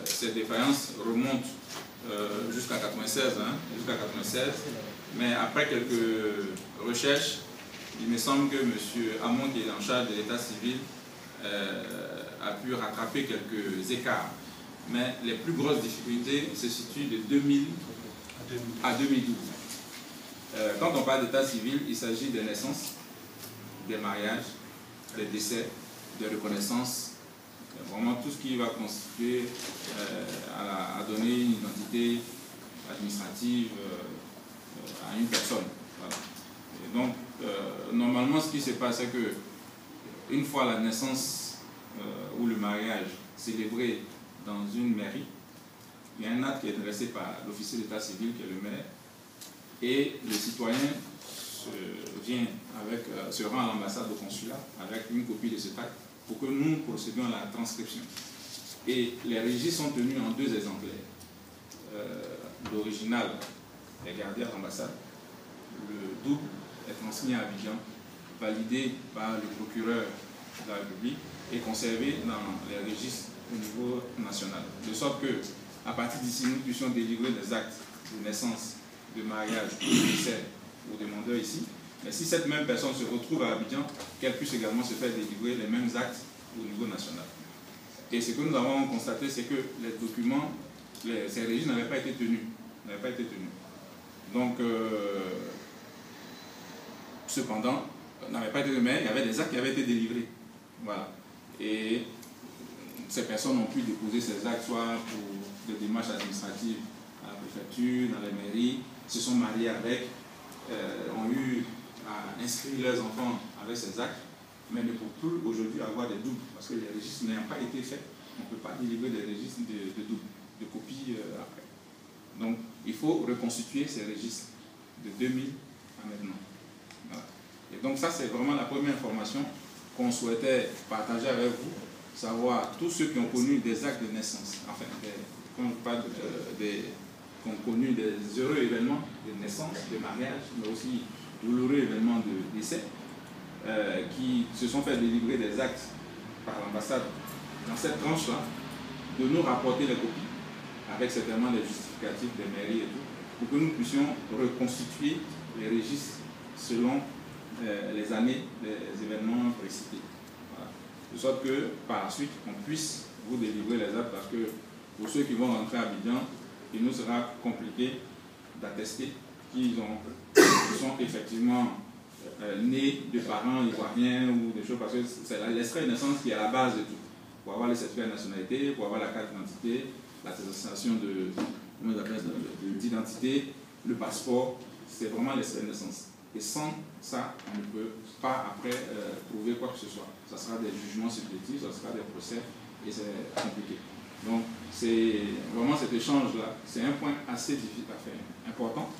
ces défaillances remontent jusqu'à 96, mais après quelques recherches, il me semble que M. Hamon, qui est en charge de l'état civil, a pu rattraper quelques écarts. Mais les plus grosses difficultés se situent de 2000 à 2012. Quand on parle d'état civil, il s'agit des naissances, des mariages, des décès, des reconnaissances, vraiment tout ce qui va constituer à donner une identité administrative à une personne. Voilà. Et donc, normalement, ce qui se passe, c'est que une fois la naissance ou le mariage célébré dans une mairie, il y a un acte qui est dressé par l'officier d'état civil, qui est le maire, et le citoyen se rend à l'ambassade au consulat avec une copie de cet acte pour que nous procédions à la transcription. Et les registres sont tenus en 2 exemplaires. L'original est gardé à l'ambassade, le double est transmis à Abidjan, validé par le procureur de la République et conservé dans les registres au niveau national. De sorte que, à partir d'ici, nous puissions délivrer des actes de naissance, de mariage, de décès aux demandeurs ici. Mais si cette même personne se retrouve à Abidjan, qu'elle puisse également se faire délivrer les mêmes actes au niveau national. Et ce que nous avons constaté, c'est que les documents, ces registres n'avaient pas été tenus. Donc, cependant, n'avaient pas été tenus, mais il y avait des actes qui avaient été délivrés. Voilà. Et ces personnes ont pu déposer ces actes, soit pour des démarches administratives à la préfecture, dans les mairies, se sont mariés avec, ont eu à inscrire leurs enfants avec ces actes, mais ne peuvent plus aujourd'hui avoir des doubles, parce que les registres n'ayant pas été faits, on ne peut pas délivrer des registres de doubles, de copies après. Donc, il faut reconstituer ces registres de 2000 à maintenant. Voilà. Et donc, ça, c'est vraiment la première information qu'on souhaitait partager avec vous, savoir tous ceux qui ont connu des actes de naissance, enfin, quand on parle qui ont connu des heureux événements de naissance, de mariage, mais aussi douloureux événements de décès, qui se sont fait délivrer des actes par l'ambassade dans cette tranche-là, de nous rapporter les copies, avec certainement les justificatifs des mairies et tout, pour que nous puissions reconstituer les registres selon les années des événements précités. Voilà. De sorte que, par la suite, on puisse vous délivrer les actes, parce que pour ceux qui vont rentrer à Abidjan, il nous sera compliqué d'attester qu'ils sont effectivement nés de parents ivoiriens ou des choses, parce que c'est l'extrait de naissance qui est à la base de tout. Pour avoir les certificats de nationalité, pour avoir la carte d'identité, l'attestation d'identité, le passeport, c'est vraiment l'extrait de naissance. Et sans ça, on ne peut pas après prouver quoi que ce soit. Ça sera des jugements supplétifs, ça sera des procès, et c'est compliqué. Donc, c'est vraiment cet échange-là, c'est un point assez difficile à faire, important,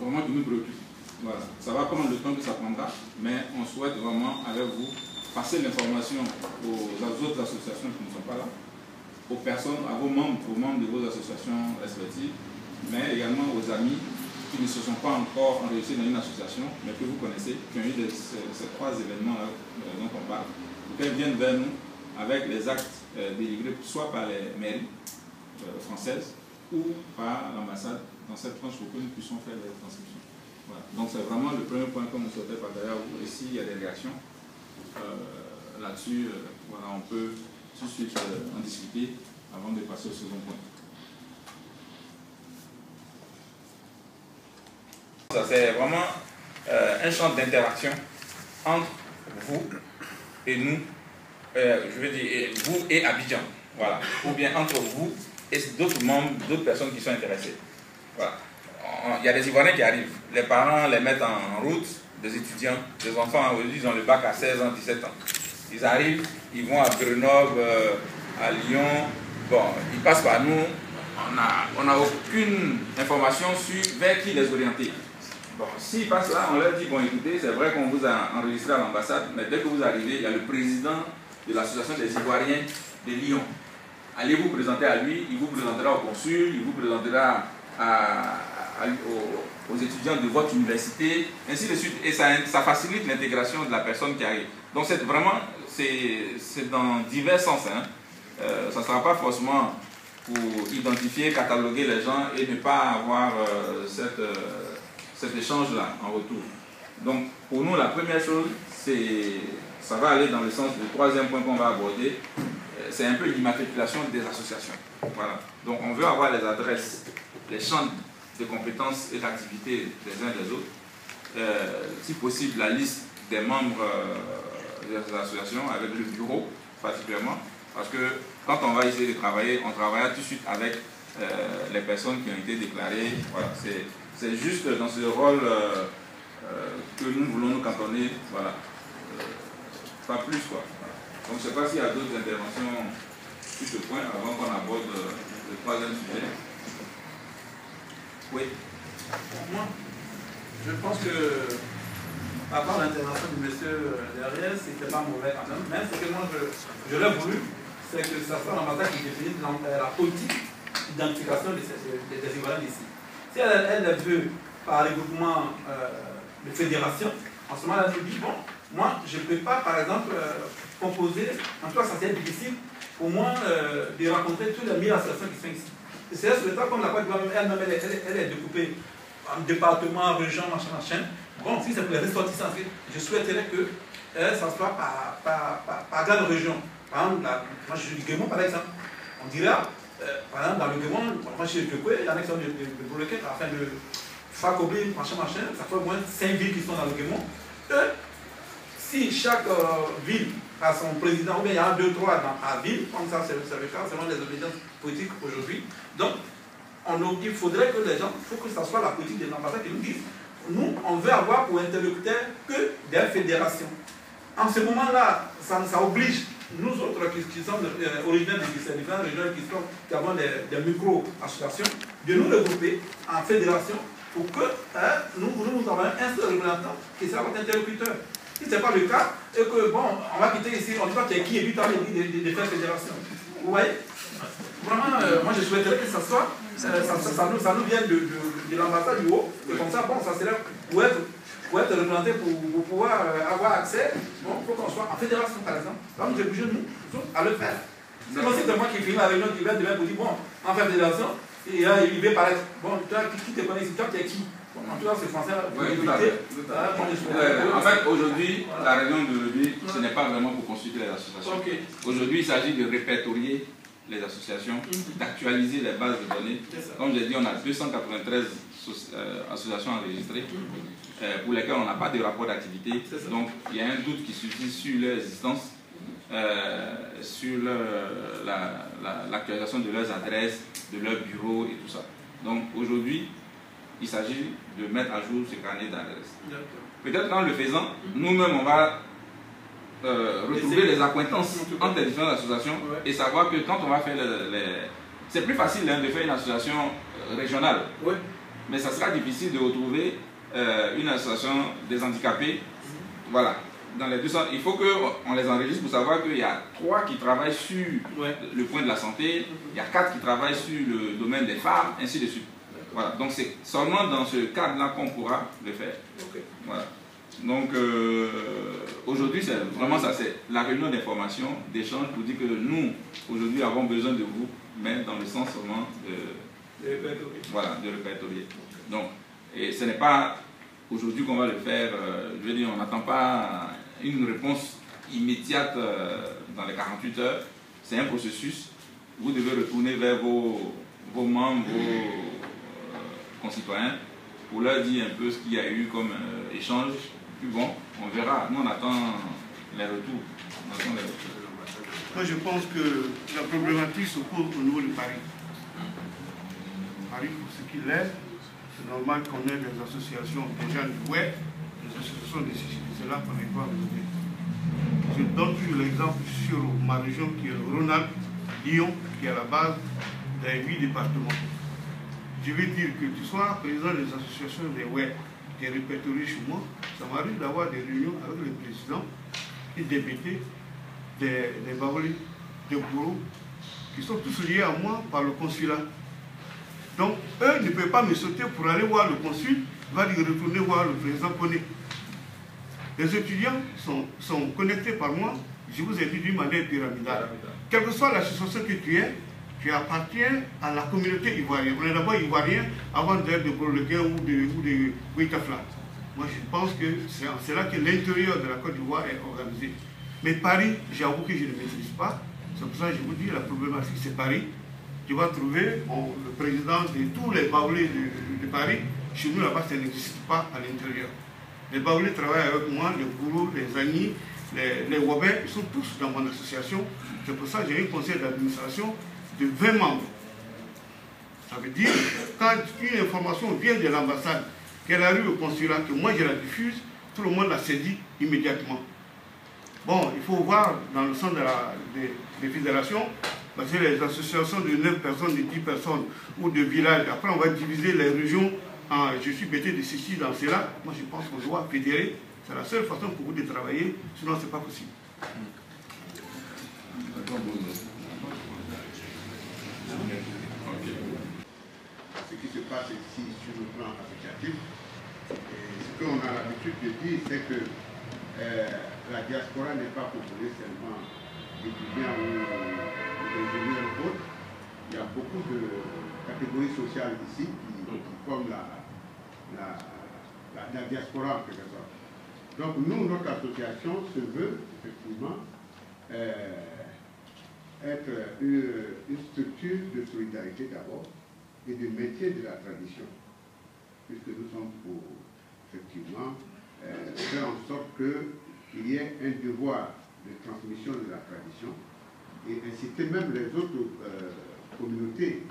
vraiment qui nous préoccupe. Voilà. Ça va prendre le temps que ça prendra, mais on souhaite vraiment, avec vous, passer l'information aux autres associations qui ne sont pas là, aux personnes, à vos membres de vos associations respectives, mais également aux amis qui ne se sont pas encore enregistrés dans une association, mais que vous connaissez, qui ont eu ces 3 événements-là dont on parle, pour qu'elles viennent vers nous avec les actes délivrés, soit par les mairies françaises ou par l'ambassade, dans cette tranche pour que nous puissions faire les transcriptions. Voilà. Donc c'est vraiment le premier point que nous souhaitons partager à vous. Et s'il y a des réactions là-dessus, voilà, on peut tout de suite en discuter avant de passer au second point. C'est vraiment un champ d'interaction entre vous et nous, je veux dire vous et Abidjan, voilà, ou bien entre vous et d'autres membres, d'autres personnes qui sont intéressées. Voilà. Il y a des Ivoiriens qui arrivent, les parents les mettent en route, des étudiants, des enfants, ils ont le bac à 16 ans, 17 ans. Ils arrivent, ils vont à Grenoble, à Lyon, bon, ils passent par nous, on n'a aucune information sur vers qui les orienter. Bon, s'ils passent là, on leur dit, bon écoutez, c'est vrai qu'on vous a enregistré à l'ambassade, mais dès que vous arrivez, il y a le président de l'association des Ivoiriens de Lyon. Allez vous présenter à lui, il vous présentera au consul, il vous présentera aux étudiants de votre université, ainsi de suite. Et ça facilite l'intégration de la personne qui arrive. Donc c'est vraiment, c'est dans divers sens. Hein. Ça ne sera pas forcément pour identifier, cataloguer les gens et ne pas avoir cet échange-là en retour. Donc pour nous, la première chose, ça va aller dans le sens du troisième point qu'on va aborder, c'est un peu l'immatriculation des associations. Voilà. Donc on veut avoir les adresses, les champs de compétences et d'activités des uns et des autres. Si possible, la liste des membres des associations avec le bureau particulièrement, parce que quand on va essayer de travailler, on travaillera tout de suite avec les personnes qui ont été déclarées. Voilà. C'est juste dans ce rôle que nous voulons nous cantonner. Voilà. Pas plus quoi. Donc je ne sais pas s'il y a d'autres interventions sur ce point avant qu'on aborde le troisième sujet. Oui. Moi, je pense que par rapport à l'intervention du monsieur derrière, c'était pas mauvais quand même. Mais ce que moi je l'ai voulu, c'est que ça soit l'ambassade qui définisse la politique d'identification des Ivoiriens ici. Si elle veut par regroupement de fédération, en ce moment-là, elle nous dit bon, moi je ne peux pas par exemple composer, en tout cas ça c'est difficile pour moi de rencontrer toutes les 1000 associations qui sont ici. C'est sur le temps comme la Côte d'Ivoire elle-même, elle est découpée en département, région, machin. Bon, si c'est pour les ressortissants, je souhaiterais que ça soit par grande région. Par exemple, moi je suis du Guémon par exemple. On dirait, par exemple, dans le Guémon, moi je suis du Guémon, il y en a qui sont de Boloquet, afin de Fakobé, machin, ça fait au moins 5 villes qui sont dans le Guémon. Si chaque ville a son président, ou bien il y en a 2, 3 par ville, comme ça c'est le cas, selon les obédiences politiques aujourd'hui. Donc, il faudrait que les gens, il faut que ce soit la politique de l'ambassade qui nous dise, nous, on veut avoir pour interlocuteurs que des fédérations. En ce moment-là, ça oblige nous autres qui sommes originaires de ces différentes régions qui avons des micro-associations, de nous regrouper en fédération pour que nous avons un seul représentant qui sera votre interlocuteur. Si ce n'est pas le cas, et que bon, on va quitter ici, on dit pas qui est qui, et puis tu as dit de faire fédération. Vous voyez? Vraiment, moi je souhaiterais que ça soit, ça nous vienne de l'ambassade du haut, et comme ça, bon, ça serait pour être représenté pour pouvoir avoir accès, bon, il faut qu'on soit en fédération par exemple. Donc j'ai bougé nous à le faire. C'est aussi de moi qui filme la réunion qui vient demain pour dire, bon, en fédération, et il va paraître, bon, toi qui te connais ici, toi tu es qui? En tout cas, c'est français. Oui, tout à fait. En fait, aujourd'hui, la réunion d'aujourd'hui, ce n'est pas vraiment pour consulter les associations. Okay. Aujourd'hui, il s'agit de répertorier les associations, d'actualiser les bases de données. Comme j'ai dit, on a 293 associations enregistrées pour lesquelles on n'a pas de rapport d'activité. Donc, il y a un doute qui subsiste sur leur existence, sur l'actualisation de leurs adresses, de leurs bureaux et tout ça. Donc, aujourd'hui, il s'agit de mettre à jour ce carnet d'adresses. Peut-être qu'en le faisant, nous-mêmes, on va retrouver les accointances entre les différentes associations et savoir que quand on va faire c'est plus facile de faire une association régionale, mais ça sera difficile de retrouver une association des handicapés. Voilà. Dans les deux sens, il faut qu'on les enregistre pour savoir qu'il y a 3 qui travaillent sur le point de la santé, il y a 4 qui travaillent sur le domaine des femmes, ainsi de suite. Voilà, donc c'est seulement dans ce cadre-là qu'on pourra le faire. Voilà. Donc aujourd'hui, c'est vraiment ça, c'est la réunion d'information, d'échange pour dire que nous, aujourd'hui, avons besoin de vous, mais dans le sens seulement de répertorier. Donc, et ce n'est pas aujourd'hui qu'on va le faire, je veux dire, on n'attend pas une réponse immédiate dans les 48 heures, c'est un processus, vous devez retourner vers vos membres, vos concitoyens, pour leur dire un peu ce qu'il y a eu comme échange. Puis bon, on verra. Nous, on attend les retours. Moi, je pense que la problématique se pose au niveau de Paris. Paris, pour ce qu'il est, c'est normal qu'on ait des associations déjà du web, des associations de ceci, de cela, qu'on n'est pas résolver. Je donne toujours l'exemple sur ma région qui est le Rhône-Alpes, Lyon, qui est à la base des 8 départements. Je veux dire que tu sois président des associations des web qui est répertorié chez moi, ça m'arrive d'avoir des réunions avec les présidents et des BT, des Baouli, des bourreaux, qui sont tous liés à moi par le consulat. Donc, eux ne peuvent pas me sauter pour aller voir le consul, va dire retourner voir le président Koné. Les étudiants sont connectés par moi, je vous ai dit d'une manière pyramidale. Quelle que soit l'association que tu appartiens à la communauté ivoirienne. On est d'abord ivoirien avant d'être de Boroleguin ou de Ouitafla. Moi, je pense que c'est là que l'intérieur de la Côte d'Ivoire est organisé. Mais Paris, j'avoue que je ne maîtrise pas. C'est pour ça que je vous dis, la problématique, c'est Paris. Tu vas trouver le président de tous les baoulés de Paris. Chez nous, là-bas, ça n'existe pas à l'intérieur. Les baoulés travaillent avec moi, les gourous, les amis, les wabins, ils sont tous dans mon association. C'est pour ça que j'ai un conseil d'administration de 20 membres. Ça veut dire, quand une information vient de l'ambassade, qu'elle arrive au consulat, que moi je la diffuse, tout le monde la saisit immédiatement. Bon, il faut voir dans le sens des fédérations, parce que les associations de 9 personnes, de 10 personnes ou de villages, après on va diviser les régions en je suis bêté de ceci, dans cela. Moi je pense qu'on doit fédérer. C'est la seule façon pour vous de travailler, sinon c'est pas possible. Ce qui se passe ici sur le plan associatif, ce qu'on a l'habitude de dire, c'est que la diaspora n'est pas composée seulement d'étudiants ou d'ingénieurs ou autres. Il y a beaucoup de catégories sociales ici qui forment la diaspora en quelque sorte. Donc nous, notre association se veut effectivement être une structure de solidarité d'abord et de maintien de la tradition, puisque nous sommes pour effectivement faire en sorte qu'il y ait un devoir de transmission de la tradition et inciter même les autres communautés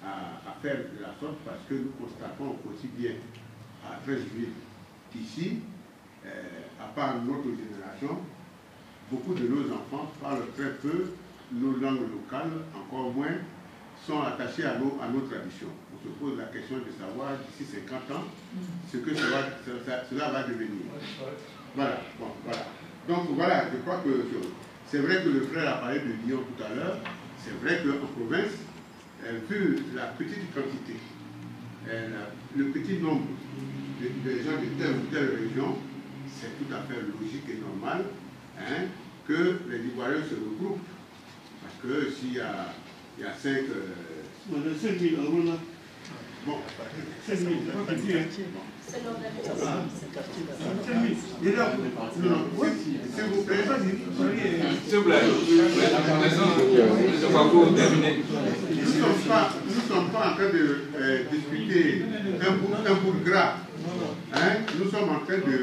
à faire de la sorte, parce que nous constatons aussi bien à 13 villes qu'ici, à part notre génération, beaucoup de nos enfants parlent très peu nos langues locales, encore moins sont attachés à nos traditions. On se pose la question de savoir d'ici 50 ans ce que cela va devenir. Voilà, bon, voilà. Donc voilà, je crois que c'est vrai que le frère a parlé de Lyon tout à l'heure. C'est vrai qu'en province, vu la petite quantité, le petit nombre de gens de telle ou telle région, c'est tout à fait logique et normal que les Ivoiriens se regroupent. Parce que s'il y a 5... 5 000 euros là. Bon. 5 000, c'est l'organisation. Non, s'il vous plaît. S'il vous plaît. Nous ne sommes pas en train de discuter un bout de gras. Nous sommes en train de